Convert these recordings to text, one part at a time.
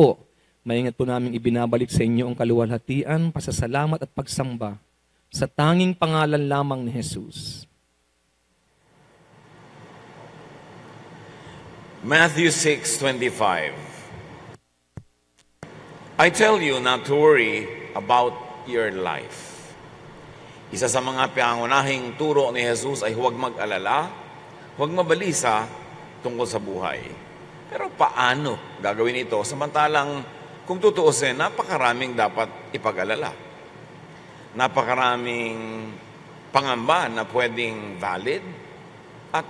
po, maingat po namin ibinabalik sa inyo ang kaluwalhatian, pasasalamat at pagsamba sa tanging pangalan lamang ni Jesus. Matthew 6:25. I tell you not to worry about your life. Isa sa mga pangunahing turo ni Jesus ay huwag mag-alala, huwag mabalisa tungkol sa buhay. Pero paano gagawin ito? Samantalang kung tutuusin, napakaraming dapat ipag-alala. Napakaraming pangamba na pwedeng valid at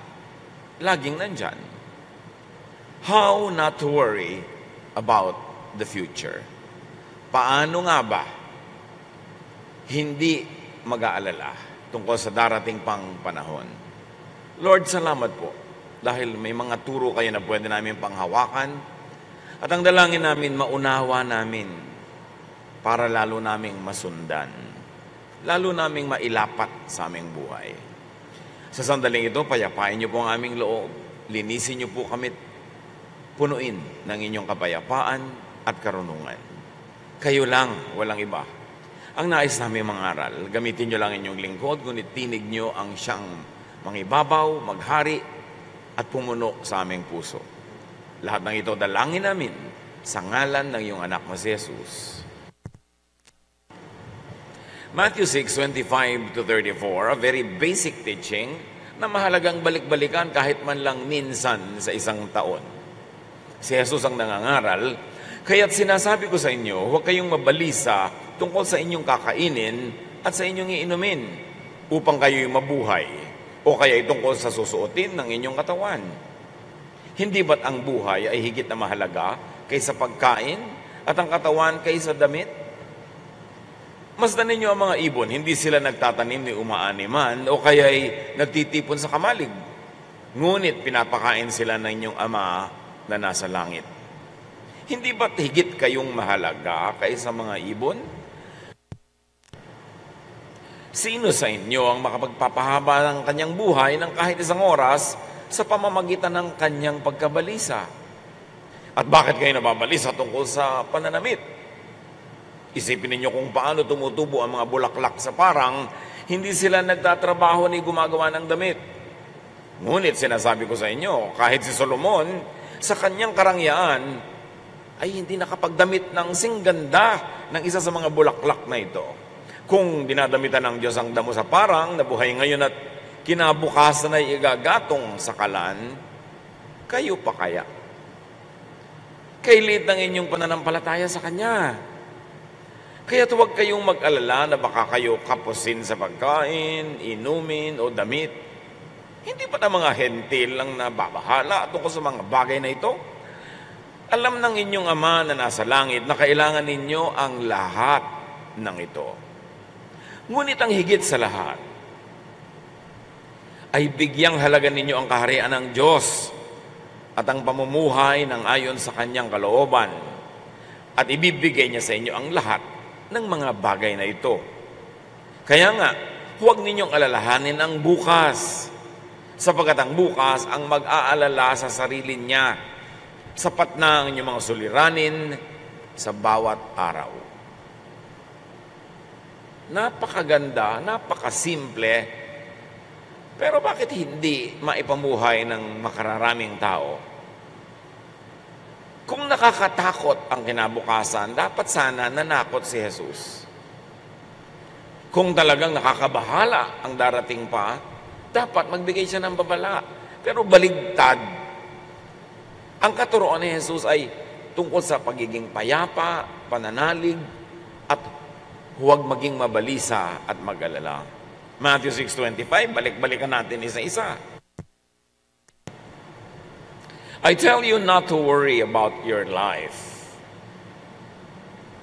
laging nandyan. How not to worry about the future? Paano nga ba hindi mag-aalala tungkol sa darating pang panahon? Lord, salamat po dahil may mga turo kayo na pwede namin panghawakan at ang dalangin namin maunawa namin para lalo naming masundan, lalo naming mailapat sa aming buhay. Sa sandaling ito, payapain niyo po ang aming loob, linisin niyo po kami, punuin ng inyong kapayapaan at karunungan. Kayo lang, walang iba. Ang nais namin mangaral, gamitin nyo lang inyong lingkod, ngunit tinig nyo ang siyang mangibabaw, maghari, at pumuno sa aming puso. Lahat ng ito dalangin namin sa ngalan ng iyong anak na si Jesus. Matthew 6:25-34, a very basic teaching na mahalagang balik-balikan kahit man lang minsan sa isang taon. Si Jesus ang nangangaral, kaya't sinasabi ko sa inyo, huwag kayong mabalisa tungkol sa inyong kakainin at sa inyong iinumin upang kayo'y mabuhay o kaya tungkol sa susuotin ng inyong katawan. Hindi ba't ang buhay ay higit na mahalaga kaysa pagkain at ang katawan kaysa damit? Masdan ninyo ang mga ibon, hindi sila nagtatanim ni umaaniman o kaya'y nagtitipon sa kamalig. Ngunit pinapakain sila ng inyong Ama na nasa langit. Hindi ba't higit kayong mahalaga kaysa mga ibon? Sino sa inyo ang makapagpapahaba ng kanyang buhay ng kahit isang oras sa pamamagitan ng kanyang pagkabalisa? At bakit kayo nababalisa tungkol sa pananamit? Isipin ninyo kung paano tumutubo ang mga bulaklak sa parang, hindi sila nagtatrabaho ni gumagawa ng damit. Ngunit sinasabi ko sa inyo, kahit si Solomon, sa kanyang karangyaan, ay hindi nakapagdamit ng singganda ng isa sa mga bulaklak na ito. Kung dinadamitan ng Diyos ang damo sa parang, nabuhay ngayon at kinabukasan ay igagatong sa kalan, kayo pa kaya? Kailit ng inyong pananampalataya sa Kanya. Kaya huwag kayong mag-alala na baka kayo kapusin sa pagkain, inumin o damit. Hindi ba na mga hentil lang nababahala tungkol sa mga bagay na ito? Alam ng inyong Ama na nasa langit na kailangan ninyo ang lahat ng ito. Ngunit ang higit sa lahat ay bigyang halaga ninyo ang kaharian ng Diyos at ang pamumuhay ng ayon sa Kanyang kalooban at ibibigay niya sa inyo ang lahat ng mga bagay na ito. Kaya nga, huwag ninyong alalahanin ang bukas, sapagkat ang bukas ang mag-aalala sa sarili niya. Sapat na ang inyong mga suliranin sa bawat araw. Napakaganda, napakasimple, pero bakit hindi maipamuhay ng makararaming tao? Kung nakakatakot ang kinabukasan, dapat sana nanakot si Jesus. Kung talagang nakakabahala ang darating pa, dapat magbigay siya ng babala. Pero baligtad. Ang katuroan ni Jesus ay tungkol sa pagiging payapa, pananalig, at huwag maging mabalisa at mag-alala. Matthew 6:25, balik-balikan natin isa-isa. I tell you not to worry about your life.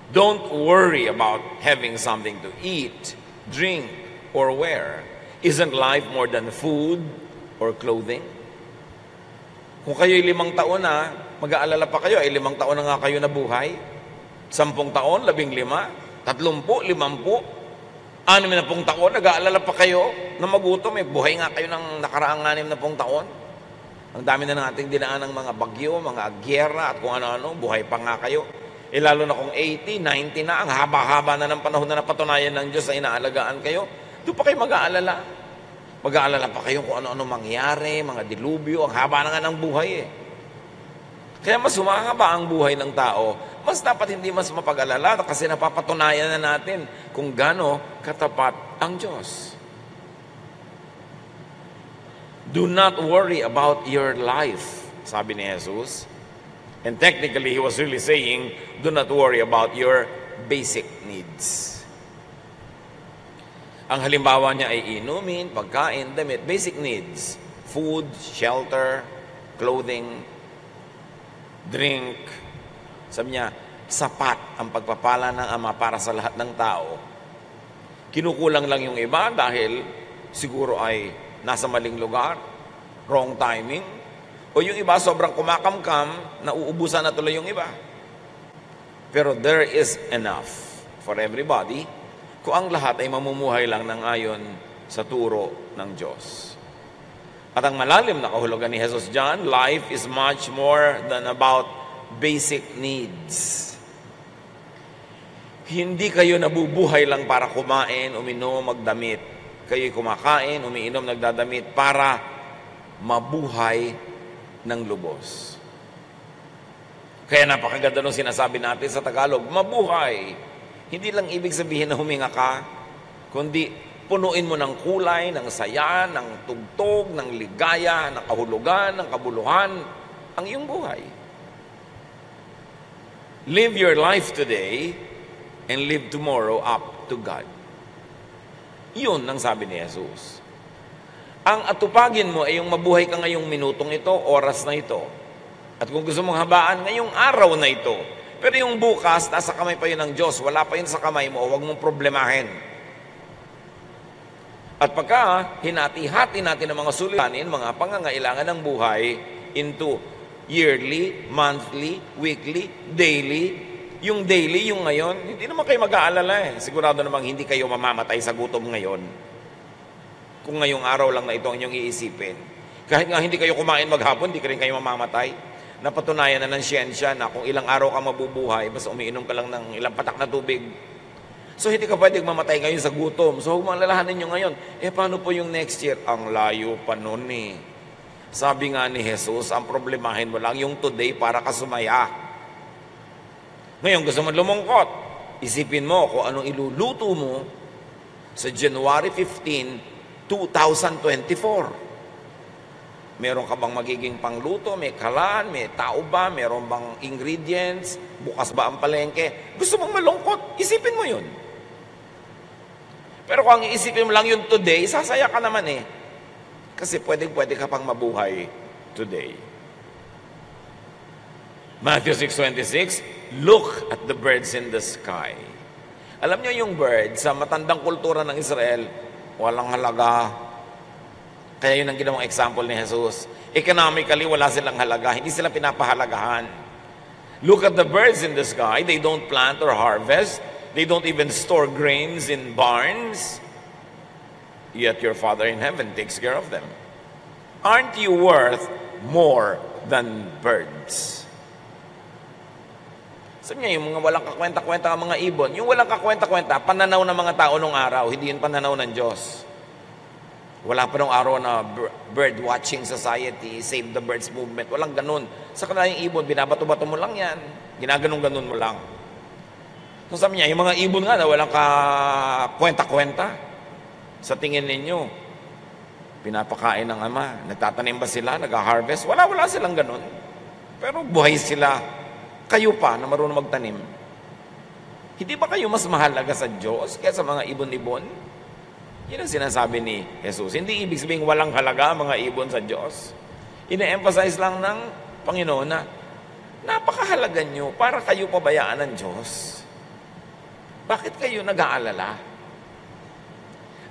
Don't worry about having something to eat, drink, or wear. Isn't life more than food or clothing? Kung kayo'y 5 taon na, mag-aalala pa kayo, ay 5 taon na nga kayo na buhay. 10 taon, 15, 30, 50, 60 taon, nag-aalala pa kayo na magutom, buhay nga kayo ng nakaraang 60 taon. Ang dami na nating dinaan ng mga bagyo, mga gyera at kung ano-ano, buhay pa nga kayo. Lalo na kung 80, 90 na, ang haba-haba na ng panahon na napatunayan ng Diyos na inaalagaan kayo, doon pa kayo mag-aalala. Mag-aalala pa kayo kung ano-ano mangyari, mga dilubyo, ang haba na nga ng buhay eh. Kaya mas humahaba ang buhay ng tao, mas dapat hindi mas mapag-alala kasi napapatunayan na natin kung gaano katapat ang Diyos. Do not worry about your life, sabi ni Jesus. And technically, He was really saying, do not worry about your basic needs. Ang halimbawa niya ay inumin, pagkain, damit, basic needs. Food, shelter, clothing, drink. Sabi niya, sapat ang pagpapala ng Ama para sa lahat ng tao. Kinukulang lang yung iba dahil siguro ay nasa maling lugar, wrong timing, o yung iba sobrang kumakamkam, nauubusan na tuloy yung iba. Pero there is enough for everybody kung ang lahat ay mamumuhay lang ng ayon sa turo ng Diyos. At ang malalim na kahulugan ni Jesus John, life is much more than about basic needs. Hindi kayo nabubuhay lang para kumain, uminom, magdamit. Kayo'y kumakain, umiinom, nagdadamit para mabuhay ng lubos. Kaya napakaganda nung sinasabi natin sa Tagalog, mabuhay. Hindi lang ibig sabihin na huminga ka, kundi punuin mo ng kulay, ng saya, ng tugtog, ng ligaya, ng kahulugan, ng kabuluhan, ang iyong buhay. Live your life today and live tomorrow up to God. Yun ang sabi ni Jesus. Ang atupagin mo ay yung mabuhay ka ngayong minutong ito, oras na ito. At kung gusto mong habaan, ngayong araw na ito. Pero yung bukas, nasa kamay pa yun ng Diyos. Wala pa yun sa kamay mo, huwag mong problemahin. At pagka hinati-hati natin ang mga suliranin, mga pangangailangan ng buhay into yearly, monthly, weekly, daily. Yung daily, yung ngayon, hindi naman kayo mag-aalala eh. Sigurado namang hindi kayo mamamatay sa gutom ngayon. Kung ngayong araw lang na ito ang inyong iisipin. Kahit nga hindi kayo kumain maghapon, hindi ka rin kayo mamamatay. Napatunayan na ng siyensya na kung ilang araw ka mabubuhay, basta umiinom ka lang ng ilang patak na tubig. So hindi ka pwedeng mamatay ngayon sa gutom. So huwag mong alalahanin nyo ngayon, paano po yung next year? Ang layo pa nun eh. Sabi nga ni Jesus, ang problemahin mo lang yung today para ka sumaya. Ngayon, gusto mo lumungkot. Isipin mo kung anong iluluto mo sa January 15, 2024. Meron ka bang magiging pangluto? May kalan? May tao ba? Meron bang ingredients? Bukas ba ang palengke? Gusto mong malungkot? Isipin mo yun. Pero kung ang iisipin mo lang yun today, sasaya ka naman eh. Kasi pwede ka pang mabuhay today. Matthew 6:26, look at the birds in the sky. Alam nyo yung bird, sa matandang kultura ng Israel, walang halaga. Kaya yun ang ginawang example ni Jesus. Economically, wala silang halaga. Hindi sila pinapahalagahan. Look at the birds in the sky. They don't plant or harvest. They don't even store grains in barns. Yet your Father in heaven takes care of them. Aren't you worth more than birds? Sabi niya, yung mga walang kakwenta-kwenta ng mga ibon, yung walang kakwenta-kwenta, pananaw ng mga tao nung araw, hindi yun pananaw ng Diyos. Wala pa nung araw na bird watching society, save the birds movement, walang ganun. Sa kanila yung ibon, binabato-bato mo lang yan, ginaganong-ganon mo lang. So sabi niya, yung mga ibon nga na walang kakwenta-kwenta, sa tingin ninyo, pinapakain ng Ama, nagtatanim ba sila, nag-harvest? Wala silang ganun. Pero buhay sila. Kayo pa na marunong magtanim. Hindi ba kayo mas mahalaga sa Diyos kaysa mga ibon-ibon? Yan ang sinasabi ni Jesus. Hindi ibig sabihin walang halaga mga ibon sa Diyos. Ina-emphasize lang ng Panginoon na napakahalaga nyo para kayo pabayaan ng Diyos. Bakit kayo nag-aalala?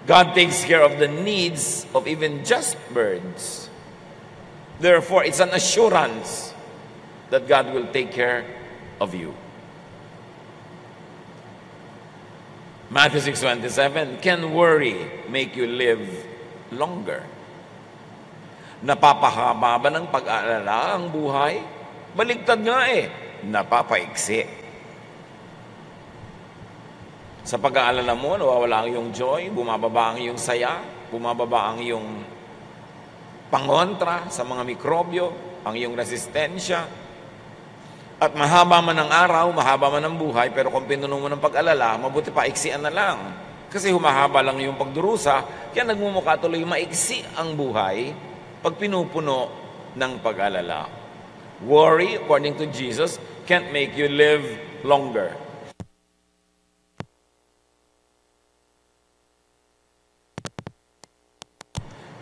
God takes care of the needs of even just birds. Therefore, it's an assurance that God will take care of you. Matthew 6:27, can worry make you live longer? Napapahaba ba ng pag-aalala ang buhay? Baligtad nga napapaiksi. Sa pag-aalala mo, nawawala ang iyong joy, bumababa ang iyong saya, bumababa ang iyong pangontra sa mga mikrobyo, ang iyong resistensya. At mahaba man ang araw, mahaba man ang buhay, pero kung pinuno mo ng pag-alala, mabuti pa iksian na lang. Kasi humahaba lang yung pagdurusa, kaya nagmumukha tuloy maiksi ang buhay pag pinupuno ng pag-alala. Worry, according to Jesus, can't make you live longer.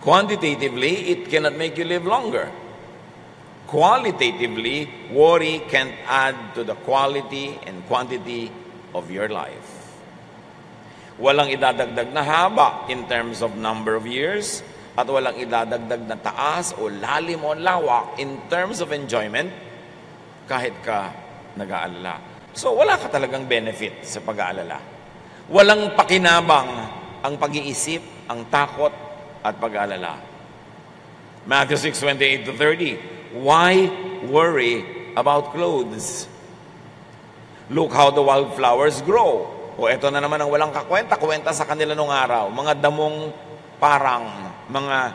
Quantitatively, it cannot make you live longer. Qualitatively, worry can't add to the quality and quantity of your life. Walang idadagdag na haba in terms of number of years, at walang idadagdag na taas o lalim o lawak in terms of enjoyment kahit ka nag-aalala. So, wala ka talagang benefit sa pag-aalala. Walang pakinabang ang pag-iisip, ang takot, at pag-aalala. Matthew 6:28-30. Why worry about clothes? Look how the wildflowers grow. O eto na naman ang walang kakwenta-kwenta sa kanila nung araw. Mga damong parang, mga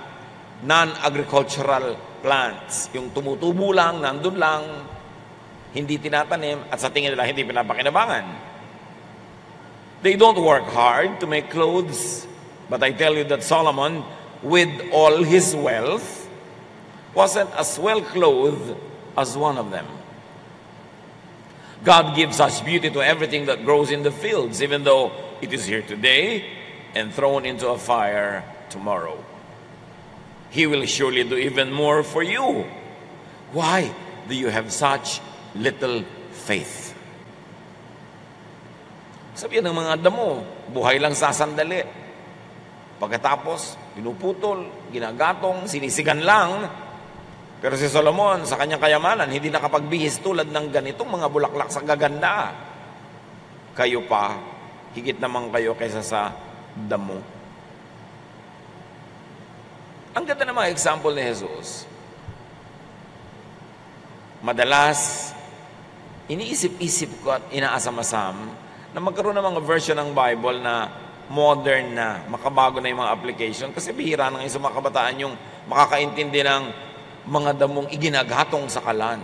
non-agricultural plants. Yung tumutubo lang, nandun lang, hindi tinatanim, at sa tingin nila hindi pinapakinabangan. They don't work hard to make clothes. But I tell you that Solomon, with all his wealth, wasn't as well clothed as one of them. God gives such beauty to everything that grows in the fields, even though it is here today and thrown into a fire tomorrow. He will surely do even more for you. Why do you have such little faith? Sabihan ng mga damo, buhay lang sa sandali. Pagkatapos, pinuputol, ginagatong, sinisigan lang. Pero si Solomon, sa kanyang kayamanan, hindi nakapagbihis tulad ng ganitong mga bulaklak sa gaganda. Kayo pa, higit naman kayo kaysa sa damo. Ang ganda ng mga example ni Jesus. Madalas, iniisip-isip ko at inaasam-asam na magkaroon ng mga version ng Bible na modern na, makabago na yung mga application. Kasi bihira na ngayon sa mga kabataan yung makakaintindi ng mga damong iginagatong sa kalan.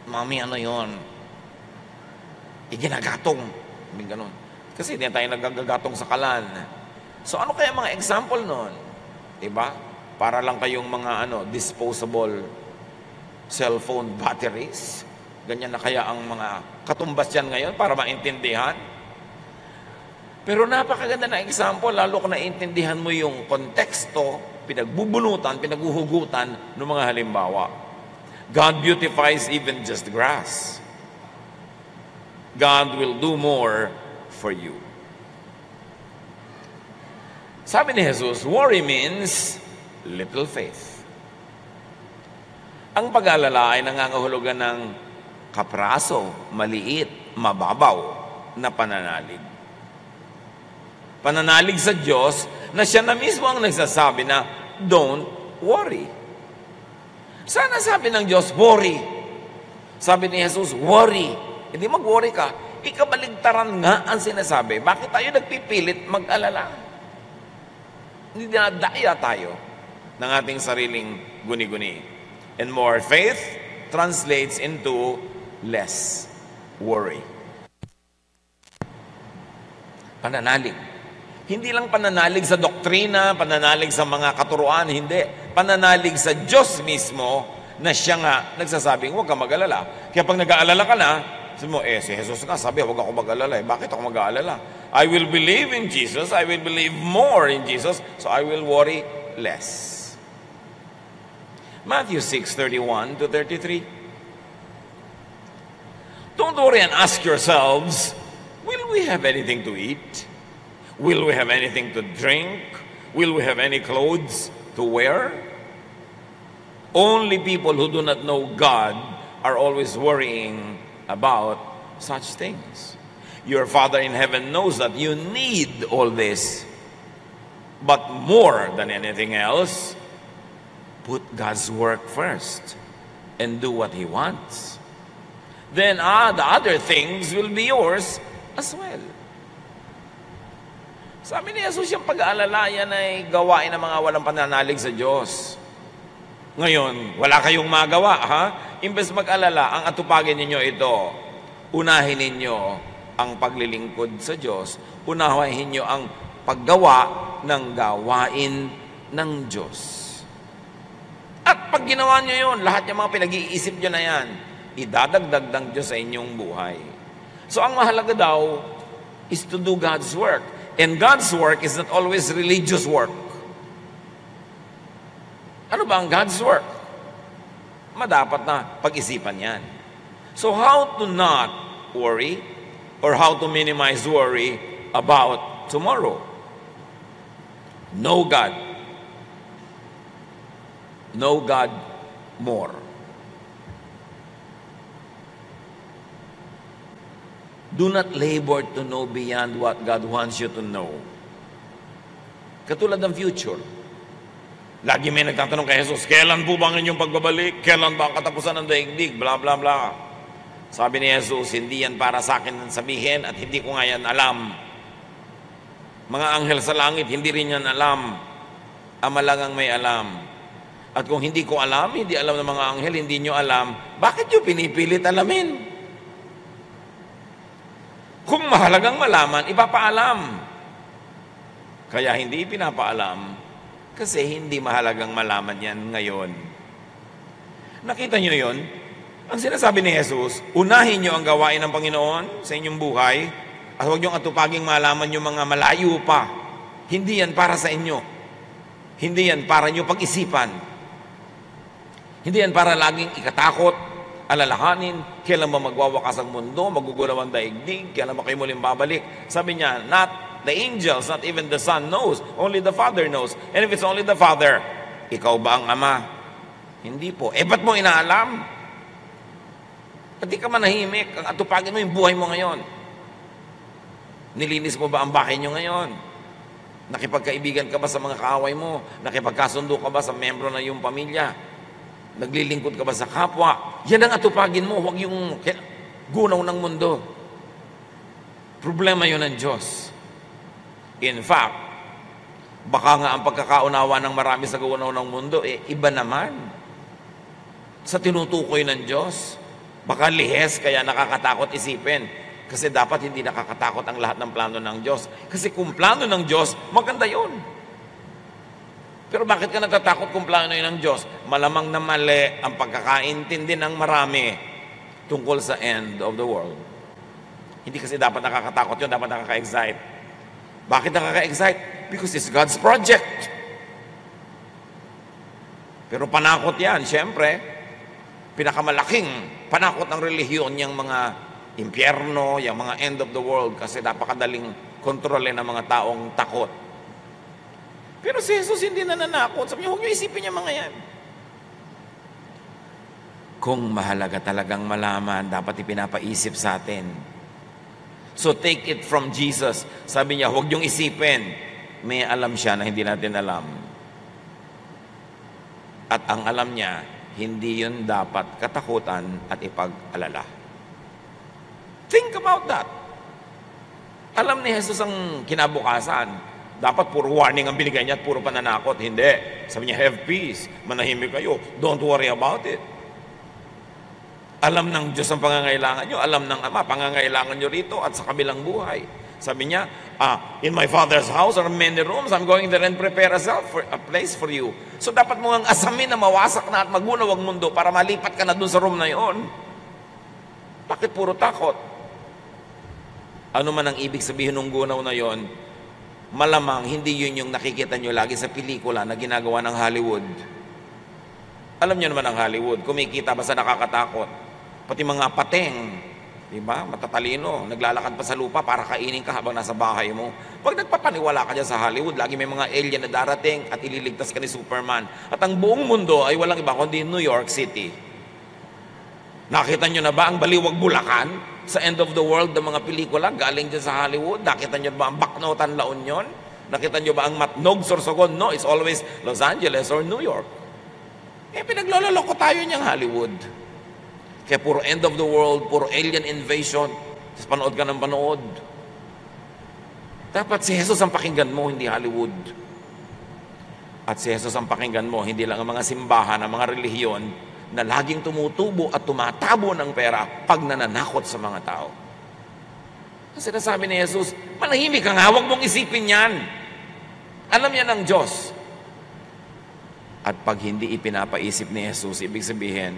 Mami, ano yon? Iginagatong. Ganun. Kasi hindi tayo nagagatong sa kalan. So ano kaya mga example nun? Diba? Para lang kayong mga disposable cellphone batteries. Ganyan na kaya ang mga katumbas yan ngayon para maintindihan. Pero napakaganda na example, lalo kung naiintindihan mo yung konteksto, pinagbubunutan, pinaguhugutan ng mga halimbawa. God beautifies even just grass. God will do more for you. Sabi ni Jesus, worry means little faith. Ang pag-alala ay nangangahulugan ng kapraso, maliit, mababaw na pananalig. Pananalig sa Diyos na siya na mismo ang nagsasabi na don't worry. Sana sabi ng Diyos, worry. Sabi ni Jesus, worry. Hindi mag-worry ka. Ikabaligtaran nga ang sinasabi. Bakit tayo nagpipilit mag-alala? Hindi dinadaya tayo ng ating sariling guni-guni. And more faith translates into less worry. Pananalig. Hindi lang pananalig sa doktrina, pananalig sa mga katuruan, hindi. Pananalig sa Diyos mismo na siya nga nagsasabing, huwag ka mag-alala. Kaya pag nag-aalala ka na, sabi mo, si Jesus nga sabi, huwag ako mag-alala. Bakit ako mag-aalala? I will believe in Jesus, I will believe more in Jesus, so I will worry less. Matthew 6:31-33. Don't worry and ask yourselves, will we have anything to eat? Will we have anything to drink? Will we have any clothes to wear? Only people who do not know God are always worrying about such things. Your Father in heaven knows that you need all this. But more than anything else, Put God's work first and do what He wants. Then the other things will be yours as well. Sabi ni Jesus, yung pag-aalala yan ay gawain ng mga walang pananalig sa Diyos. Ngayon, wala kayong magawa, ha? Imbes mag-alala, ang atupagin ninyo ito. Unahin ninyo ang paglilingkod sa Diyos. Unahin ninyo ang paggawa ng gawain ng Diyos. At pag ginawa nyo yun, lahat yung mga pinag-iisip nyo na yan, idadagdag ng Diyos sa inyong buhay. So ang mahalaga daw is to do God's work. And God's work is not always religious work. Ano ba ang God's work? Madapat na pag-isipan yan. So how to not worry or how to minimize worry about tomorrow? Know God. Know God more. Do not labor to know beyond what God wants you to know. Katulad ng future. Lagi may nagtatanong kay Jesus, kailan po ba ang inyong pagbabalik? Kailan ba ang katapusan ng daigdig? Bla bla bla. Sabi ni Jesus, hindi yan para sa akin sabihin at hindi ko nga yan alam. Mga anghel sa langit, hindi rin yan alam. Ama lang ang may alam. At kung hindi ko alam, hindi alam ng mga anghel, hindi nyo alam, bakit nyo pinipilit alamin? Kung mahalagang malaman, ipapaalam. Kaya hindi pinapaalam, kasi hindi mahalagang malaman yan ngayon. Nakita nyo yun? Ang sinasabi ni Jesus, unahin nyo ang gawain ng Panginoon sa inyong buhay, at huwag nyo atupaging malaman yung mga malayo pa. Hindi yan para sa inyo. Hindi yan para nyo pag-isipan. Hindi yan para laging ikatakot, alalahanin, kailan ba magwawakas ang mundo, magugulaw ang daigdig, kailan ba kayo muling babalik. Sabi niya, not the angels, not even the Son knows, only the Father knows. And if it's only the Father, ikaw ba ang Ama? Hindi po. Ba't mo inaalam? Pati ka manahimik, ang atupagin mo yung buhay mo ngayon. Nilinis mo ba ang bahay nyo ngayon? Nakipagkaibigan ka ba sa mga kaaway mo? Nakipagkasundo ka ba sa membro ng iyong pamilya? Naglilingkod ka ba sa kapwa? Yan ang atupagin mo, huwag yung gunaw ng mundo. Problema yun ng Diyos. In fact, baka nga ang pagkakaunawa ng marami sa gunaw ng mundo, iba naman. Sa tinutukoy ng Diyos, baka lihes kaya nakakatakot isipin. Kasi dapat hindi nakakatakot ang lahat ng plano ng Diyos. Kasi kung plano ng Diyos, maganda yun. Pero bakit ka natatakot kung plano yun ng Diyos? Malamang na mali ang pagkakaintindi ng marami tungkol sa end of the world. Hindi kasi dapat nakakatakot yun, dapat nakaka-excite. Bakit nakaka-excite? Because it's God's project. Pero panakot yan, syempre, pinakamalaking panakot ng relihiyon yung mga impyerno, yung mga end of the world, kasi napakadaling kontrolin ng mga taong takot. Pero si Jesus hindi nananakot. Sabi niya, huwag niyo isipin yung mga yan. Kung mahalaga talagang malaman, dapat ipinapaisip sa atin. So take it from Jesus. Sabi niya, huwag niyong isipin. May alam siya na hindi natin alam. At ang alam niya, hindi yun dapat katakutan at ipag-alala. Think about that. Alam ni Jesus ang kinabukasan. Dapat puro warning ang binigay niya at puro pananakot. Hindi. Sabi niya, have peace. Manahimik kayo. Don't worry about it. Alam ng Diyos ang pangangailangan nyo. Alam ng Ama, pangangailangan nyo rito at sa kabilang buhay. Sabi niya, in my Father's house are many rooms. I'm going there and prepare a place for you. So dapat mo ang asamin na mawasak na at magunaw ang mundo para malipat ka na dun sa room na yon. Bakit puro takot? Ano man ang ibig sabihin ng gunaw na yon, malamang hindi yun yung nakikita nyo lagi sa pelikula na ginagawa ng Hollywood. Alam nyo naman ang Hollywood, kumikita ba sa nakakatakot? Pati mga pateng, di ba? Matatalino, naglalakad pa sa lupa para kainin ka habang nasa bahay mo. Pag nagpapaniwala ka dyan sa Hollywood, lagi may mga alien na darating at ililigtas ka ni Superman. At ang buong mundo ay walang iba kundi New York City. Nakita nyo na ba ang Baliwag Bulacan? Sa end of the world ng mga pelikula, galing dyan sa Hollywood. Nakita nyo ba ang Baknotan, La Union? Nakita nyo ba ang Matnog, Sorsogon? No, it's always Los Angeles or New York. Pinaglololoko tayo niyang Hollywood. Kaya puro end of the world, puro alien invasion, tapos panood ka ng panood. Dapat si Jesus ang pakinggan mo, hindi Hollywood. At si Jesus ang pakinggan mo, hindi lang ang mga simbahan, ang mga relihiyon na laging tumutubo at tumatabo ng pera pag nananakot sa mga tao. Kasi sinasabi ni Jesus, manahimik ka nga, huwag mong isipin yan. Alam yan ng Diyos. At pag hindi ipinapaisip ni Jesus, ibig sabihin,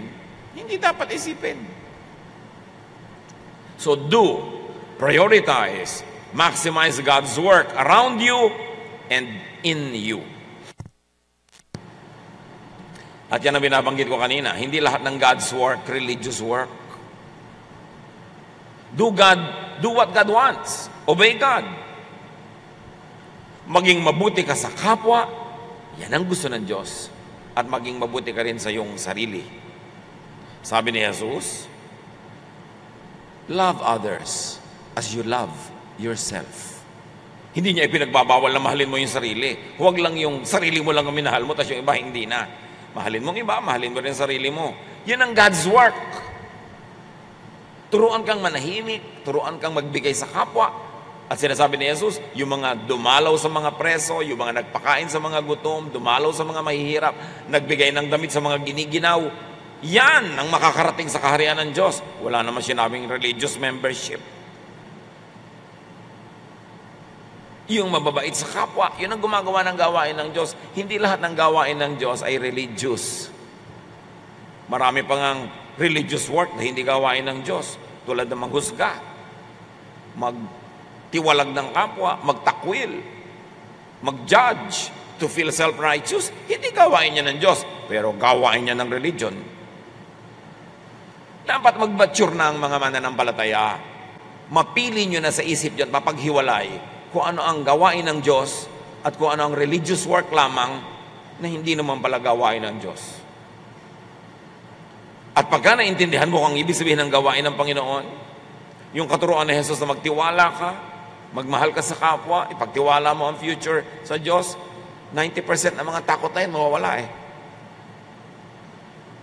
hindi dapat isipin. So prioritize, maximize God's work around you and in you. At yan ang binabanggit ko kanina, hindi lahat ng God's work, religious work. Do what God wants. Obey God. Maging mabuti ka sa kapwa, yan ang gusto ng Diyos. At maging mabuti ka rin sa iyong sarili. Sabi ni Jesus, love others as you love yourself. Hindi niya ipinagbabawal na mahalin mo yung sarili. Huwag lang yung sarili mo lang ang minahal mo, tapos yung iba hindi na. Mahalin mong iba, mahalin mo rin sarili mo. Yan ang God's work. Turuan kang manahimik, turuan kang magbigay sa kapwa. At sinasabi ni Jesus, yung mga dumalaw sa mga preso, yung mga nagpakain sa mga gutom, dumalaw sa mga mahihirap, nagbigay ng damit sa mga giniginaw, yan ang makakarating sa kaharian ng Diyos. Wala naman sinabing religious membership. Yung mababait sa kapwa, yun ang gumagawa ng gawain ng Diyos. Hindi lahat ng gawain ng Diyos ay religious. Marami pa ngang religious work na hindi gawain ng Diyos. Tulad ng maghusga, magtiwalag ng kapwa, magtakwil, mag-judge, to feel self-righteous. Hindi gawain niya ng Diyos, pero gawain niya ng religion. Dapat mag-mature na ang mga mananampalataya. Mapili nyo na sa isip nyo at mapaghiwalay kung ano ang gawain ng Diyos at kung ano ang religious work lamang na hindi naman pala gawain ng Diyos. At pagka naintindihan mo kung ang ibig sabihin ng gawain ng Panginoon, yung katuruan ni Jesus na magtiwala ka, magmahal ka sa kapwa, ipagtiwala mo ang future sa Diyos, 90% ng mga takot na yun, mawawala eh.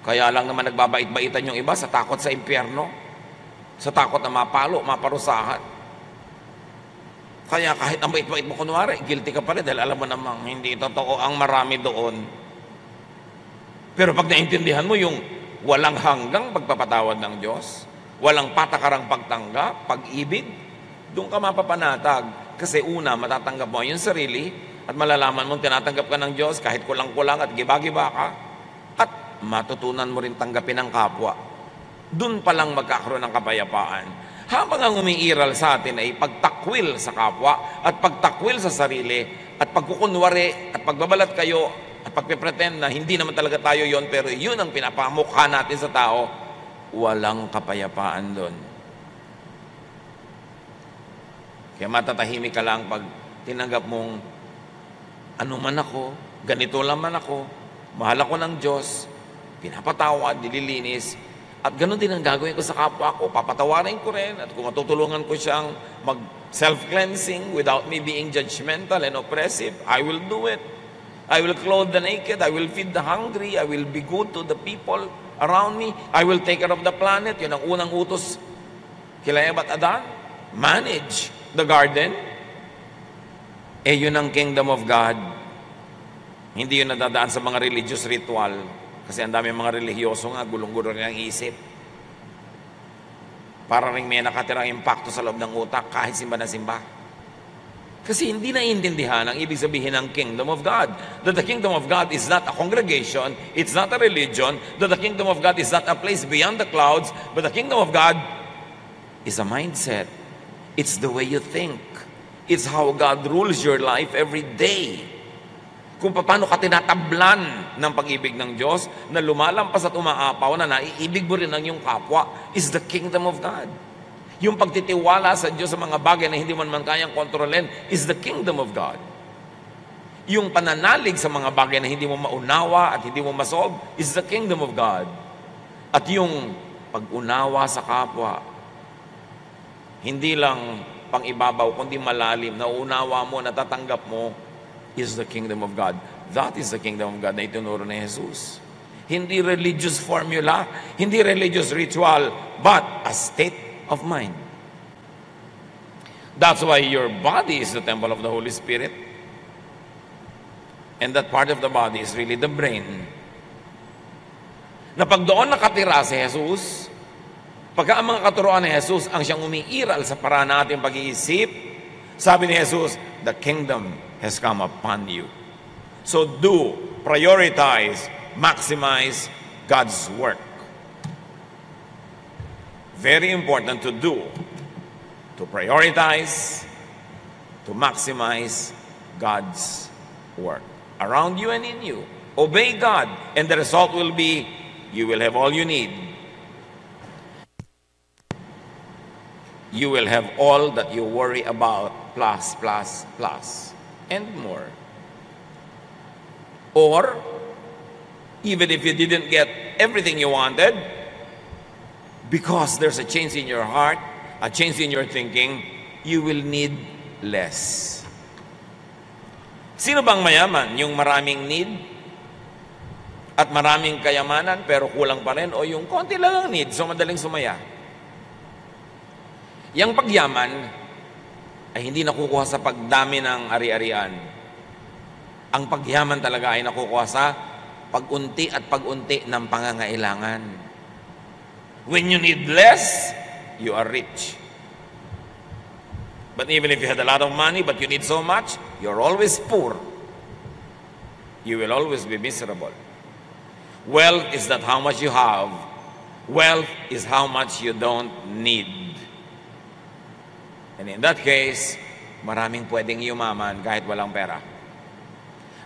Kaya lang naman nagbabait-baitan yung iba sa takot sa impyerno, sa takot na mapalo, maparusahan. Kaya kahit ang bait-bait mo kunwari, guilty ka pa rin dahil alam mo namang hindi totoo ang marami doon. Pero pag naintindihan mo yung walang hanggang pagpapatawad ng Diyos, walang patakarang pagtanggap, pag-ibig, doon ka mapapanatag. Kasi una, matatanggap mo yung sarili at malalaman mong tinatanggap ka ng Diyos kahit kulang-kulang at giba-giba ka. At matutunan mo rin tanggapin ang kapwa. Doon pa lang magkakaroon ng kapayapaan. Habang ang umiiral sa atin ay pagtakwil sa kapwa at pagtakwil sa sarili at pagkukunwari at pagbabalat kayo at pagpipretend na hindi naman talaga tayo yon pero yun ang pinapamukha natin sa tao, walang kapayapaan doon. Kaya matatahimik ka lang pag tinanggap mong ano man ako, ganito lang man ako, mahal ako ng Diyos, pinapatawad, nililinis. At ganoon din ang gagawin ko sa kapwa ko. Papatawarin ko rin. At kung matutulungan ko siyang mag-self-cleansing without me being judgmental and oppressive, I will do it. I will clothe the naked. I will feed the hungry. I will be good to the people around me. I will take care of the planet. Yun ang unang utos kila Eva at Adan. Manage the garden. Yun ang kingdom of God. Hindi yun nadadaan sa mga religious ritual. Kasi ang dami mga religyoso nga, gulong-gulo rin ang isip. Para rin may nakatirang impacto sa loob ng utak kahit simba na simba. Kasi hindi naiintindihan ang ibig sabihin ng kingdom of God. That the kingdom of God is not a congregation, it's not a religion, that the kingdom of God is not a place beyond the clouds, but the kingdom of God is a mindset. It's the way you think. It's how God rules your life every day. Kung paano ka tinatablan ng pag-ibig ng Diyos na lumalampas at umaapaw na naiibig mo rin ang iyong kapwa is the kingdom of God. Yung pagtitiwala sa Diyos sa mga bagay na hindi mo naman kayang kontrolin is the kingdom of God. Yung pananalig sa mga bagay na hindi mo maunawa at hindi mo masolve is the kingdom of God. At yung pag-unawa sa kapwa, hindi lang pang-ibabaw, kundi malalim, nauunawa mo, natatanggap mo, is the kingdom of God. That is the kingdom of God na itinuro ni Jesus. Hindi religious formula, hindi religious ritual, but a state of mind. That's why your body is the temple of the Holy Spirit. And that part of the body is really the brain. Na pag doon nakatira si Jesus, pagka ang mga katuroan ni Jesus ang siyang umiiral sa paraan natin pag-iisip, sabi ni Jesus, the kingdom has come upon you. So prioritize, maximize God's work. Very important to do. To prioritize, to maximize God's work around you and in you. Obey God, and the result will be, you will have all you need. You will have all that you worry about, plus, and more. Or, even if you didn't get everything you wanted, because there's a change in your heart, a change in your thinking, you will need less. Sino bang mayaman? Yung maraming need at maraming kayamanan pero kulang pa rin, o yung konti lang ang need, so madaling sumaya? Yang pagyaman ay hindi nakukuha sa pagdami ng ari-arian. Ang pagyaman talaga ay nakukuha sa pag-unti at pag-unti ng pangangailangan. When you need less, you are rich. But even if you had a lot of money, but you need so much, you're always poor. You will always be miserable. Wealth is not how much you have. Wealth is how much you don't need. And in that case, maraming pwedeng yumaman kahit walang pera.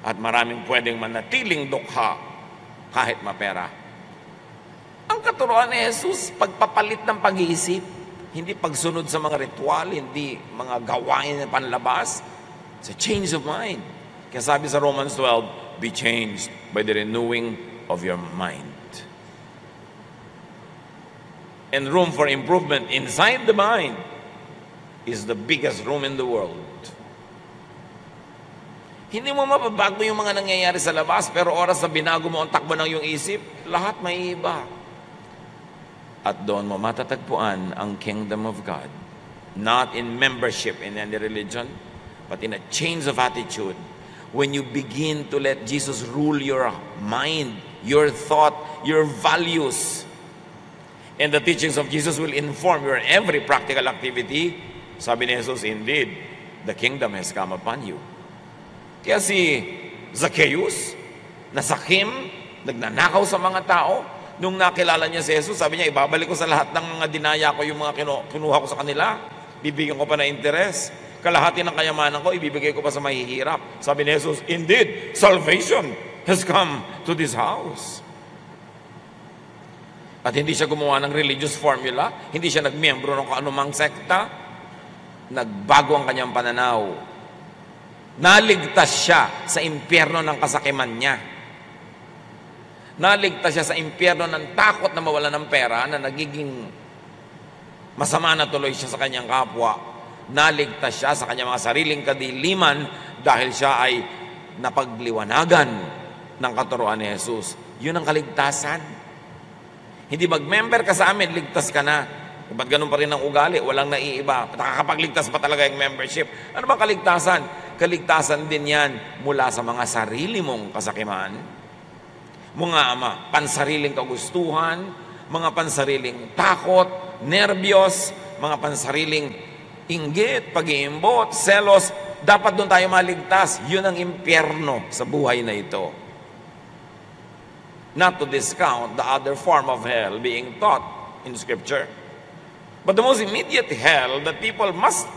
At maraming pwedeng manatiling dukha kahit mapera. Ang katuroan ni Jesus, pagpapalit ng pag-iisip, hindi pagsunod sa mga ritual, hindi mga gawain na panlabas. It's a change of mind. Kaya sabi sa Romans 12, be changed by the renewing of your mind. And room for improvement inside the mind is the biggest room in the world. Hindi mo mapabago yung mga nangyayari sa labas, pero oras na binago mo ang takbo ng iyong isip, lahat may iba. At doon mo matatagpuan ang kingdom of God. Not in membership in any religion, but in a change of attitude. When you begin to let Jesus rule your mind, your thought, your values, and the teachings of Jesus will inform your every practical activity, sabi ni Jesus, indeed, the kingdom has come upon you. Kaya si Zacchaeus, nasakim, nagnanakaw sa mga tao, nung nakilala niya si Jesus, sabi niya, ibabalik ko sa lahat ng mga dinaya ko yung mga kinuha ko sa kanila. Bibigyan ko pa na interes. Kalahati ng kayamanan ko, ibibigay ko pa sa mahihirap. Sabi ni Jesus, indeed, salvation has come to this house. At hindi siya gumawa ng religious formula, hindi siya nagmiyembro ng anumang sekta, nagbago ang kanyang pananaw. Naligtas siya sa impyerno ng kasakiman niya. Naligtas siya sa impyerno ng takot na mawala ng pera, na nagiging masama na tuloy siya sa kanyang kapwa. Naligtas siya sa kanyang mga sariling kadiliman dahil siya ay napagliwanagan ng katuroan ni Jesus. Yun ang kaligtasan. Hindi mag-member ka sa amin, ligtas ka na. Ba't ganun pa rin ang ugali? Walang naiiba. Nakakapagligtas pa talaga yung membership. Ano ba kaligtasan? Kaligtasan din yan mula sa mga sarili mong kasakiman, mga pansariling kagustuhan, mga pansariling takot, nerbiyos, mga pansariling inggit, pag-iimbot, selos. Dapat doon tayo maligtas. Yun ang impyerno sa buhay na ito. Not to discount the other form of hell being taught in Scripture. But the most immediate hell that people must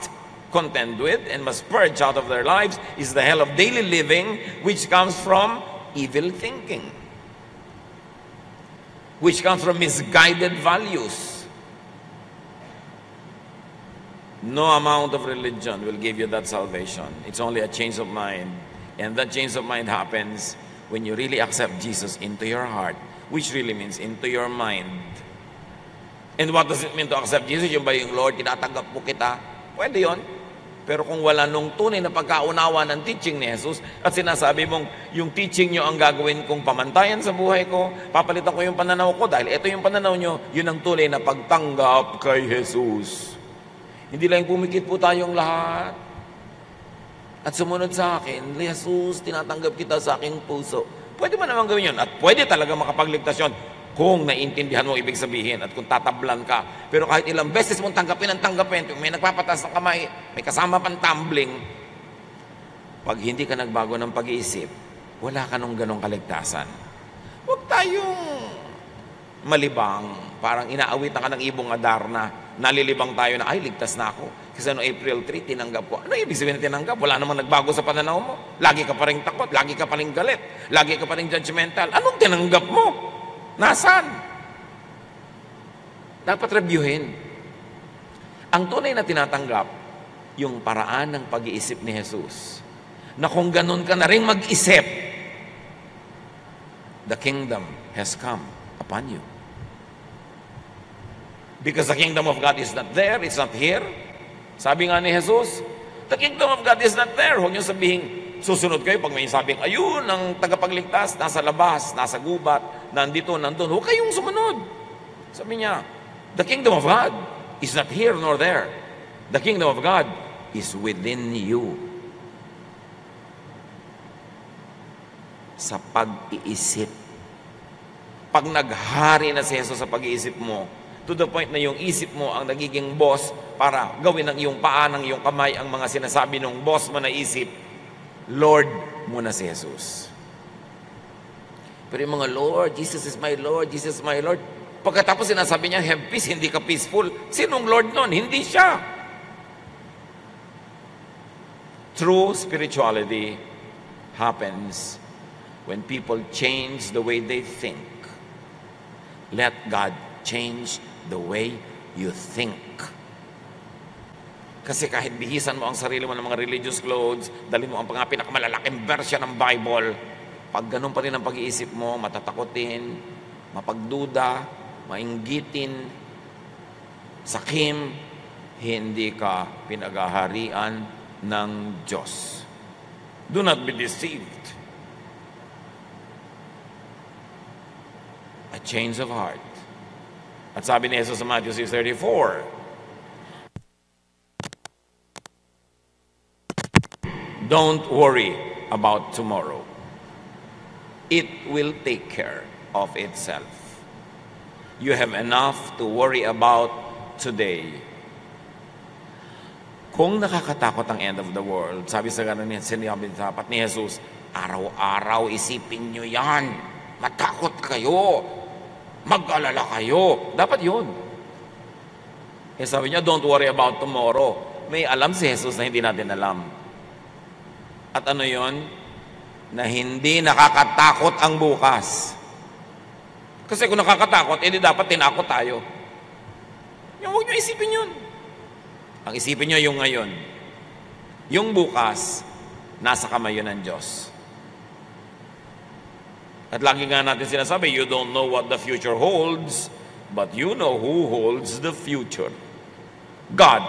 contend with and must purge out of their lives is the hell of daily living, which comes from evil thinking, which comes from misguided values. No amount of religion will give you that salvation. It's only a change of mind. And that change of mind happens when you really accept Jesus into your heart, which really means into your mind. And what does it mean to accept Jesus? Yung ba yung Lord, tinatanggap po kita? Pwede yun. Pero kung wala nung tunay na pagkaunawa ng teaching ni Jesus at sinasabi mong yung teaching nyo ang gagawin kong pamantayan sa buhay ko, papalitan ko yung pananaw ko dahil ito yung pananaw nyo, yun ang tunay na pagtanggap kay Jesus. Hindi lang pumikit po tayong lahat at sumunod sa akin, Jesus, tinatanggap kita sa aking puso. Pwede ba naman gawin yun? At pwede talaga makapagligtas yun kung naiintindihan mo ibig sabihin at kung tatablan ka. Pero kahit ilang beses mong tanggapin ang tanggapin, may nagpapatas ng kamay, may kasama pang tumbling, pag hindi ka nagbago ng pag-iisip, wala ka nung ganong kaligtasan. Huwag tayong malibang, parang inaawit na ka ng ibong adar na nalilibang tayo na, ay, ligtas na ako. Kasi noong April 3, tinanggap ko. Ano ibig sabihin na tinanggap? Wala namang nagbago sa pananaw mo. Lagi ka pa rin takot, lagi ka pa rin galit, lagi ka pa rin judgmental. Anong tinanggap mo? Nasaan? Dapat reviewin. Ang tunay na tinatanggap, yung paraan ng pag-iisip ni Jesus. Na kung ganun ka na rin mag-isip, the kingdom has come upon you. Because the kingdom of God is not there, it's not here. Sabi nga ni Jesus, the kingdom of God is not there. Huwag niyo sabihin, susunod kayo pag may sabing, ayun, ang tagapagligtas, nasa labas, nasa gubat, nandito, nandun. Huwag kayong sumunod. Sabi niya, the kingdom of God is not here nor there. The kingdom of God is within you. Sa pag-iisip. Pag naghari na si Jesus sa pag-iisip mo, to the point na yung isip mo ang nagiging boss para gawin ng iyong paa, ng iyong kamay ang mga sinasabi ng boss mo na isip, Lord muna si Jesus. Pero yung mga Lord, Jesus is my Lord, Jesus is my Lord. Pagkatapos sinasabi niya, have peace, hindi ka peaceful. Sinong Lord nun? Hindi siya. True spirituality happens when people change the way they think. Let God change the way you think. Kasi kahit bihisan mo ang sarili mo ng mga religious clothes, dalhin mo ang mga pinakamalalaking version ng Bible, pag ganun pa rin ang pag-iisip mo, matatakotin, mapagduda, mainggitin, sakim, hindi ka pinagaharian ng Diyos. Do not be deceived. A change of heart. At sabi ni Jesus sa Matthew 6:34, don't worry about tomorrow. It will take care of itself. You have enough to worry about today. Kung nakakatakot ang end of the world, sabi sa ganun niya, sinabi dapat ni Jesus, araw-araw isipin nyo yan. Matakot kayo. Mag-alala kayo. Dapat yun. Eh sabi niya, don't worry about tomorrow. May alam si Jesus na hindi natin alam. At ano yun? Na hindi nakakatakot ang bukas. Kasi kung nakakatakot, edi dapat tinakot tayo. Huwag nyo isipin yun. Ang isipin nyo yung ngayon. Yung bukas, nasa kamay yun ng Diyos. At lagi nga natin sinasabi, you don't know what the future holds, but you know who holds the future. God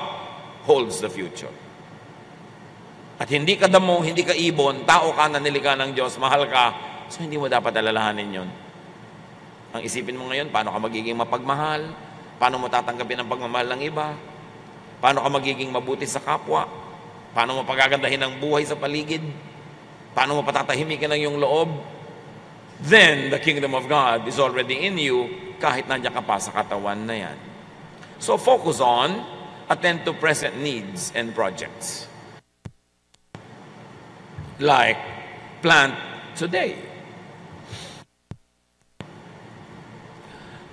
holds the future. At hindi ka damo, hindi ka ibon, tao ka na nilikha ng Diyos, mahal ka, so hindi mo dapat alalahanin yun. Ang isipin mo ngayon, paano ka magiging mapagmahal? Paano mo tatanggapin ang pagmamahal ng iba? Paano ka magiging mabuti sa kapwa? Paano mo pagagandahin ang buhay sa paligid? Paano mo patatahimikin ang iyong loob? Then, the kingdom of God is already in you kahit nandiyan ka pa sa katawan na yan. So, focus on, attend to present needs and projects. Like, plant today.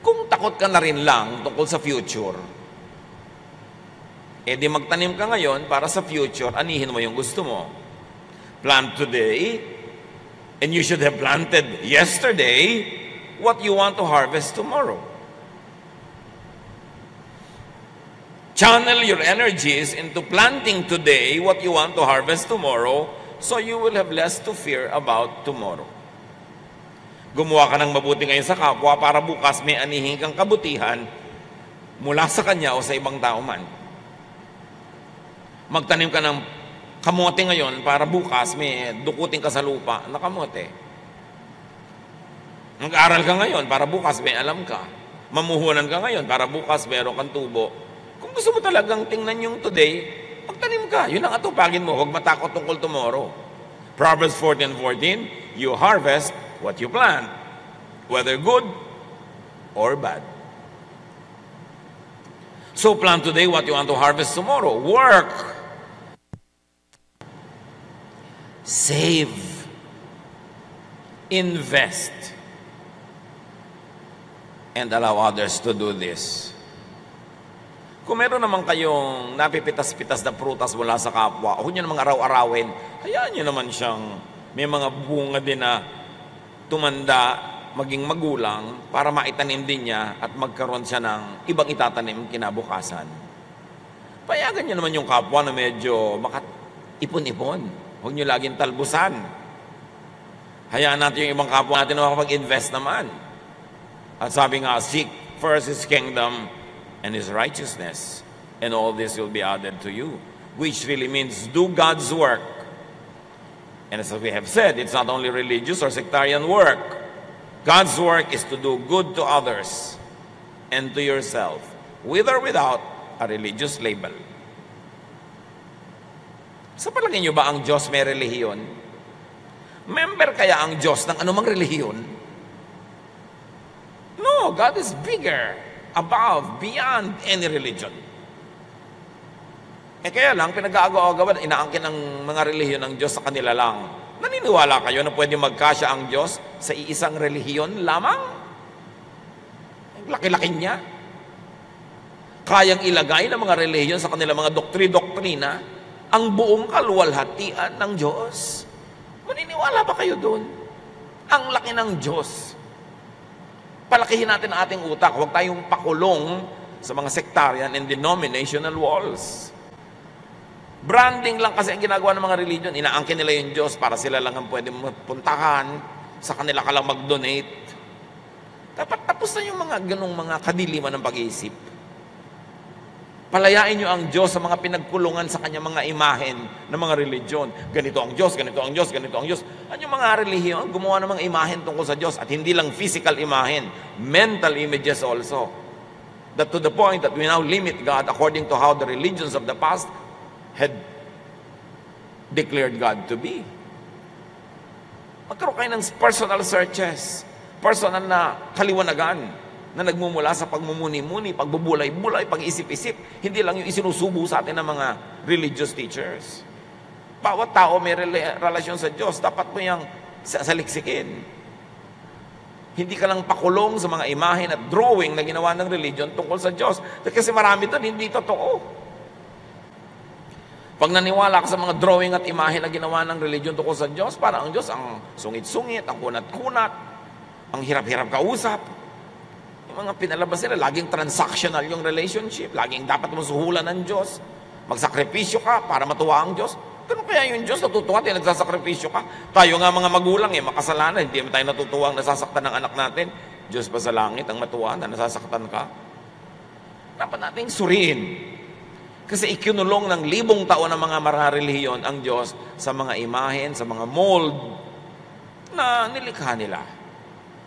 Kung takot ka na rin lang tungkol sa future, eh di magtanim ka ngayon para sa future, anihin mo yung gusto mo. Plant today, and you should have planted yesterday what you want to harvest tomorrow. Channel your energies into planting today what you want to harvest tomorrow, so you will have less to fear about tomorrow. Gumawa ka ng mabuti ngayon sa kapwa para bukas may anihin kang kabutihan mula sa kanya o sa ibang tao man. Magtanim ka ng kamote ngayon para bukas may dukutin ka sa lupa na kamote. Mag-aral ka ngayon para bukas may alam ka. Mamuhunan ka ngayon para bukas meron kang tubo. Kung gusto mo talagang tingnan yung today, magtanim ka. Yun ang atupagin mo. Huwag matakot tungkol tomorrow. Proverbs 14:14, you harvest what you plant, whether good or bad. So plant today what you want to harvest tomorrow. Work. Save. Invest. And allow others to do this. Kung meron naman kayong napipitas-pitas na prutas mula sa kapwa, huwag nyo namang araw-arawin, hayaan nyo naman siyang may mga bunga din na tumanda, maging magulang, para maitanim din niya at magkaroon siya ng ibang itatanim kinabukasan. Payagan nyo naman yung kapwa na medyo ipon-ipon. Huwag nyo laging talbusan. Hayaan natin yung ibang kapwa natin na makapag-invest naman. At sabi nga, seek first His kingdom and His righteousness, and all this will be added to you. Which really means do God's work. And as we have said, it's not only religious or sectarian work. God's work is to do good to others and to yourself, with or without a religious label. Sa palagay niyo ba ang Diyos may relihiyon? Member kaya ang Diyos ng anumang relihiyon? No, God is bigger, above, beyond any religion. Kaya lang, pinag-aagaw-agawan, inaangkin ng mga relihiyon ng Diyos sa kanila lang. Naniniwala kayo na pwede magkasya ang Diyos sa iisang relihiyon lamang? Laki-laki niya. Kayang ilagay ng mga relihiyon sa kanila mga doktrina ang buong kaluwalhatian ng Diyos. Maniniwala ba kayo doon? Ang laki ng Diyos. Palakihin natin ang ating utak. Huwag tayong pakulong sa mga sectarian and denominational walls. Branding lang kasi ang ginagawa ng mga religion. Inaangkin nila yung Diyos para sila lang ang pwede puntahan. Sa kanila ka lang mag-donate. Dapat tapos na yung mga ganong mga kadiliman ng pag-iisip. Palayain nyo ang Diyos sa mga pinagkulungan sa kanya mga imahen ng mga religion. Ganito ang Diyos, ganito ang Diyos, ganito ang Diyos. Ano yung mga relihiyon? Gumawa ng mga imahen tungkol sa Diyos. At hindi lang physical imahen, mental images also. That to the point that we now limit God according to how the religions of the past had declared God to be. Magkaroon kayo ng personal searches, personal na kaliwanagan na nagmumula sa pagmumuni-muni, pagbubulay-bulay, pag-isip-isip. Hindi lang yung isinusubo sa atin ng mga religious teachers. Bawat tao may relasyon sa Diyos. Dapat mo yung saliksikin. Hindi ka lang pakulong sa mga imahen at drawing na ginawa ng religion tungkol sa Diyos. Kasi marami ito, hindi totoo. Pag naniwala ka sa mga drawing at imahen na ginawa ng religion tungkol sa Diyos, parang ang Diyos ang sungit-sungit, ang kunat-kunat, ang hirap-hirap kausap. Mga pinalabas nila, laging transactional yung relationship. Laging dapat mo suhulan ng Diyos. Magsakripisyo ka para matuwa ang Diyos. Ganun kaya yung Diyos natutuwa at nagsasakripisyo ka. Tayo nga mga magulang makasalanan. Hindi tayo natutuwa ang nasasaktan ng anak natin. Diyos pa sa langit ang matuwa na nasasaktan ka. Dapat nating suriin. Kasi ikinulong ng 1,000 taon ng mga mararelihiyon ang Diyos sa mga imahen, sa mga mold na nilikha nila.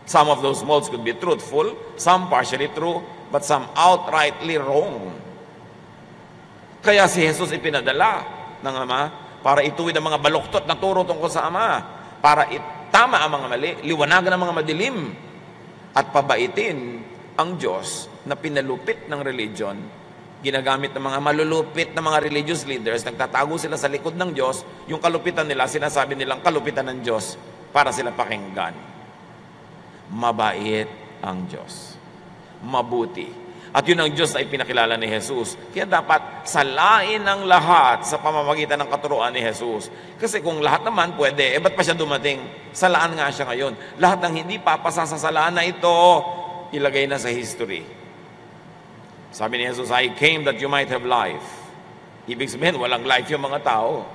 Some of those molds could be truthful, some partially true, but some outrightly wrong. Kaya si Jesus ipinadala ng Ama para ituwid ang mga baluktot na turo tungkol sa Ama, para itama ang mga mali, liwanagan ang mga madilim, at pabaitin ang Diyos na pinalupit ng religion. Ginagamit ng mga malulupit na mga religious leaders, nagtatago sila sa likod ng Diyos, yung kalupitan nila, sinasabi nilang kalupitan ng Diyos para sila pakinggan. Mabait ang Diyos. Mabuti. At yun ang Diyos na ipinakilala ni Jesus. Kaya dapat salain ang lahat sa pamamagitan ng katuruan ni Jesus. Kasi kung lahat naman pwede, ba't pa siya dumating? Salaan nga siya ngayon. Lahat ng hindi papasa sa salaan na ito, ilagay na sa history. Sabi ni Jesus, I came that you might have life. Ibig sabihin, walang life yung mga tao.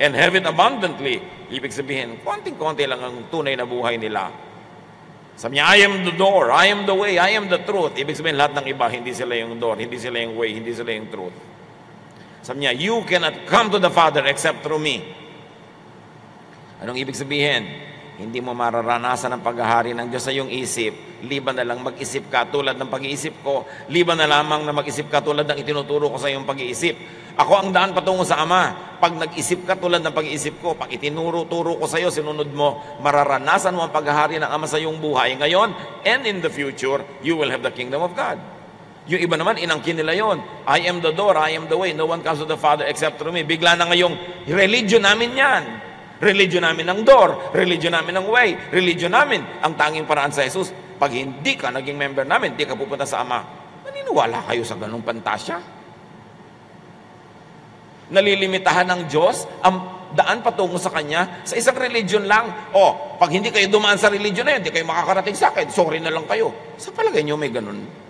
And have it abundantly. Ibig sabihin, konting-konti lang ang tunay na buhay nila. Sabi niya, I am the door, I am the way, I am the truth. Ibig sabihin, lahat ng iba, hindi sila yung door, hindi sila yung way, hindi sila yung truth. Sabi niya, you cannot come to the Father except through me. Anong ibig sabihin? Hindi mo mararanasan ang paghahari ng Diyos sa iyong isip, liban na lang mag-isip ka tulad ng pag-iisip ko, liban na lamang na mag-isip ka tulad ng itinuturo ko sa iyong pag-iisip. Ako ang daan patungo sa Ama. Pag nag-isip ka tulad ng pag-iisip ko, pag itinuro-turo ko sa iyo, sinunod mo, mararanasan mo ang paghahari ng Ama sa iyong buhay. Ngayon, and in the future, you will have the kingdom of God. Yung iba naman, inangkin nila yon. I am the door, I am the way, no one comes to the Father except through me. Bigla na ngayong religion namin yan. Religion namin ng door, religion namin ng way, religion namin ang tanging paraan sa Jesus. Pag hindi ka naging member namin, hindi ka pupunta sa Ama. Naniniwala kayo sa ganung pantasya? Nalilimitahan ng Diyos ang daan patungo sa Kanya sa isang religion lang. O, pag hindi kayo dumaan sa religion na yun, hindi kayo makakarating sa akin, sorry na lang kayo. Sa palagay nyo may ganun?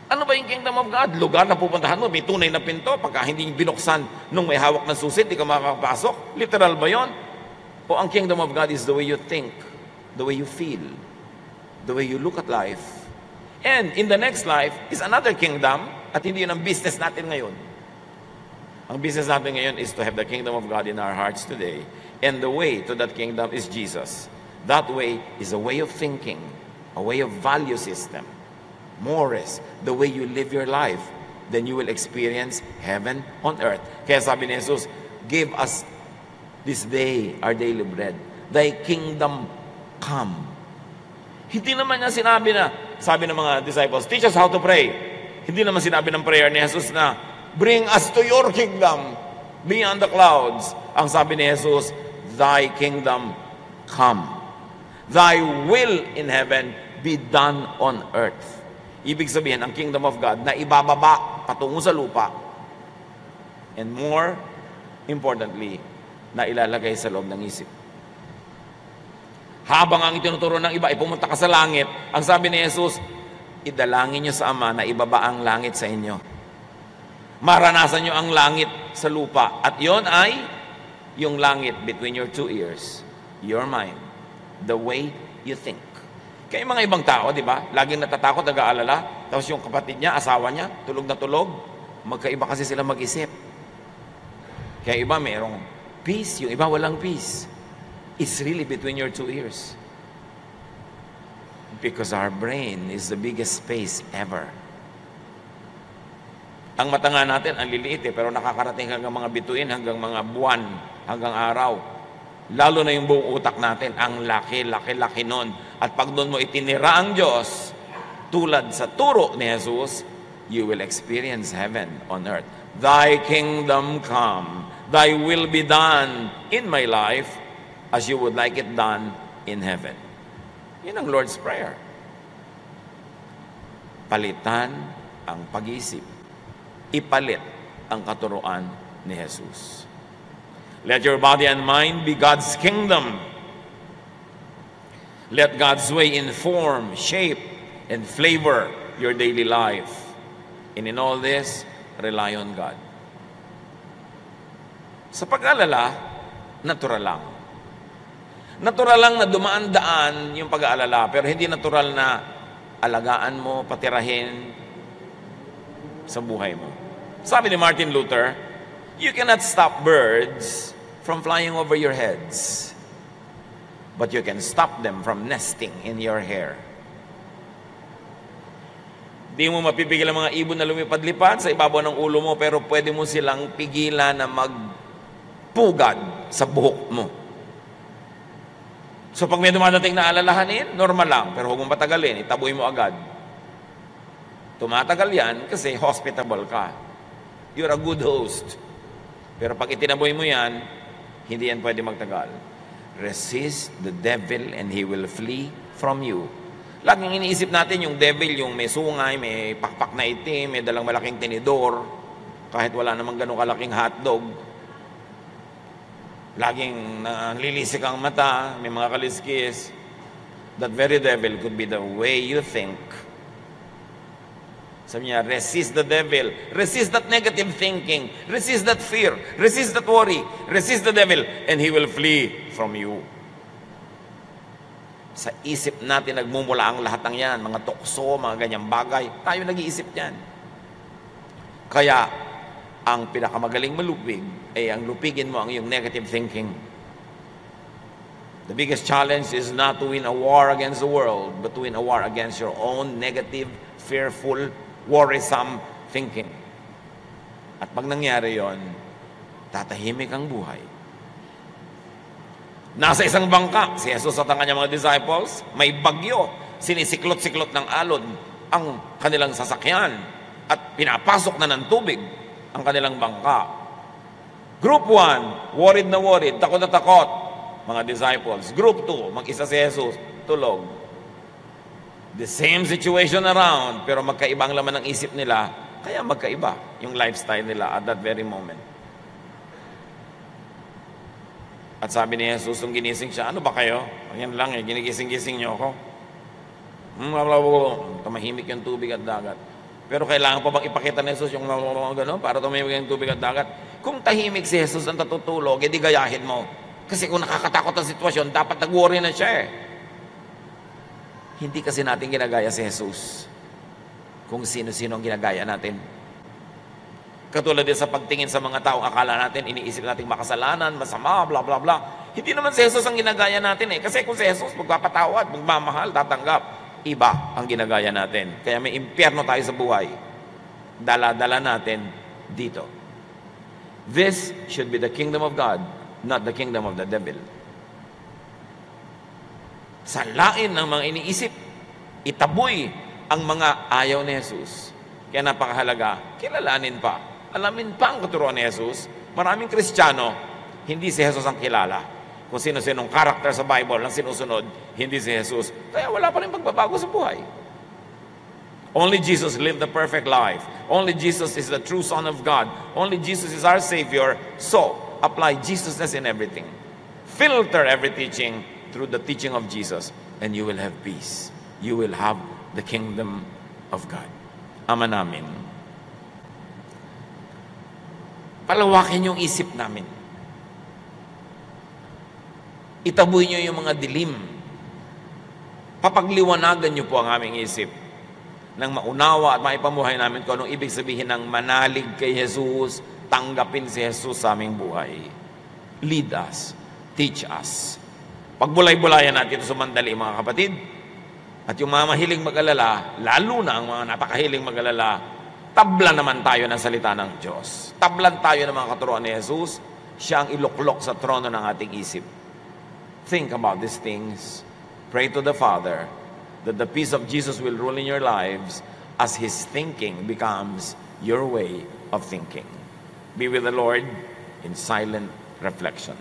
Ano ba yung kingdom of God? Lugar na pupuntahan mo, may tunay na pinto. Pagka hindi binuksan nung may hawak ng susi, di ka makakapasok. Literal ba yon? O ang kingdom of God is the way you think, the way you feel, the way you look at life. And in the next life is another kingdom, at hindi yun ang business natin ngayon. Ang business natin ngayon is to have the kingdom of God in our hearts today. And the way to that kingdom is Jesus. That way is a way of thinking, a way of value system. More is the way you live your life, then you will experience heaven on earth. Kaya sabi ni Jesus, give us this day our daily bread. Thy kingdom come. Hindi naman niya sinabi na, sabi ng mga disciples, teach us how to pray. Hindi naman sinabi ng prayer ni Jesus na, bring us to your kingdom beyond the clouds. Ang sabi ni Jesus, thy kingdom come. Thy will in heaven be done on earth. Ibig sabihin, ang kingdom of God na ibababa patungo sa lupa. And more importantly, na ilalagay sa loob ng isip. Habang ang itinuturo ng iba ay pumunta ka sa langit, ang sabi ni Jesus, idalangin niyo sa Ama na ibaba ang langit sa inyo. Maranasan niyo ang langit sa lupa. At yon ay yung langit between your two ears, your mind, the way you think. Kaya mga ibang tao, di ba? Laging natatakot, nag-aalala. Tapos yung kapatid niya, asawa niya, tulog na tulog. Magkaiba kasi sila mag-isip. Kaya iba mayroong peace, yung iba walang peace. It's really between your two ears. Because our brain is the biggest space ever. Ang mata nga natin, ang liliit pero nakakarating hanggang mga bituin, hanggang mga buwan, hanggang araw. Lalo na yung buong utak natin, ang laki nun. At pag doon mo itinira ang Diyos, tulad sa turo ni Jesus, you will experience heaven on earth. Thy kingdom come, thy will be done in my life as you would like it done in heaven. Yun ang Lord's Prayer. Palitan ang pag-iisip. Ipalit ang katuruan ni Jesus. Let your body and mind be God's kingdom. Let God's way inform, shape, and flavor your daily life. And in all this, rely on God. Sa pag-alala, natural lang. Natural lang na dumaan-daan yung pag-aalala, pero hindi natural na alagaan mo, patirahin sa buhay mo. Sabi ni Martin Luther, you cannot stop birds from flying over your heads, but you can stop them from nesting in your hair. Di mo mapipigil ang mga ibon na lumipad-lipad sa ibabaw ng ulo mo, pero pwede mo silang pigilan na magpugad sa buhok mo. So pag may dumadating na alalahanin, normal lang, pero huwag mong patagalin, itaboy mo agad. Tumatagal yan kasi hospitable ka. You're a good host. Pero pag itinaboy mo yan, hindi yan pwede magtagal. Resist the devil and he will flee from you. Laging iniisip natin yung devil, yung may sungay, may pakpak na itim, may dalang malaking tinidor, kahit wala namang ganun kalaking hotdog. Laging nalilisik ang mata, may mga kaliskis. That very devil could be the way you think. Sabi niya, resist the devil. Resist that negative thinking. Resist that fear. Resist that worry. Resist the devil and he will flee from you. Sa isip natin nagmumula ang lahat ng yan. Mga tukso, mga ganyang bagay. Tayo nag-iisip yan. Kaya, ang pinakamagaling malupig ay ang lupigin mo ang iyong negative thinking. The biggest challenge is not to win a war against the world, but to win a war against your own negative, fearful, worrisome thinking. At pag nangyari yon, tatahimik ang buhay. Nasa isang bangka, si Jesus at ang kanyang mga disciples, may bagyo, sinisiklot-siklot ng alon ang kanilang sasakyan at pinapasok na ng tubig ang kanilang bangka. Group 1, worried na worried, takot na takot, mga disciples. Group 2, mag-isa si Jesus, tulog. The same situation around, pero magkaiba ang laman ng isip nila, kaya magkaiba yung lifestyle nila at that very moment. At sabi ni Jesus, nung ginising siya, ano ba kayo? Yan lang ginigising-gising niyo ako. Tumahimik yung tubig at dagat. Pero kailangan pa bang ipakita ni Jesus yung gano'n para tumahimik yung tubig at dagat? Kung tahimik si Jesus ang tatutulog, edi gayahin mo. Kasi kung nakakatakot ang sitwasyon, dapat nag-worry na siya eh. Hindi kasi natin ginagaya si Jesus kung sino-sino ang ginagaya natin. Katulad din sa pagtingin sa mga tao, akala natin, iniisip natin makasalanan, masama, bla bla bla. Hindi naman si Jesus ang ginagaya natin eh. Kasi kung si Jesus magpapatawad, magmamahal, tatanggap, iba ang ginagaya natin. Kaya may impyerno tayo sa buhay. Dala-dala natin dito. This should be the kingdom of God, not the kingdom of the devil. Salain ng mga iniisip, itaboy ang mga ayaw ni Jesus. Kaya napakahalaga, kilalanin pa, alamin pa ang katuruan ni Jesus. Maraming Kristiyano, hindi si Jesus ang kilala. Kung sino-sinong karakter sa Bible na sinusunod, hindi si Jesus. Kaya wala pa rin pagbabago sa buhay. Only Jesus lived the perfect life. Only Jesus is the true Son of God. Only Jesus is our Savior. So, apply Jesusness in everything. Filter every teaching through the teaching of Jesus, and you will have peace. You will have the kingdom of God. Ama namin, palawakin yung isip namin. Itaboy nyo yung mga dilim. Papagliwanagan nyo po ang aming isip nang maunawa at maipamuhay namin kung anong ibig sabihin ng manalig kay Jesus, tanggapin si Jesus sa aming buhay. Lead us. Teach us. Pagbulay-bulayan natin ito sa mandali, mga kapatid. At yung mga mahiling mag-alala, lalo na ang mga napakahiling mag-alala, tablan naman tayo ng salita ng Diyos. Tablan tayo ng mga katuruan ni Jesus. Siya ang iluklok sa trono ng ating isip. Think about these things. Pray to the Father that the peace of Jesus will rule in your lives as His thinking becomes your way of thinking. Be with the Lord in silent reflection.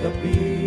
gabi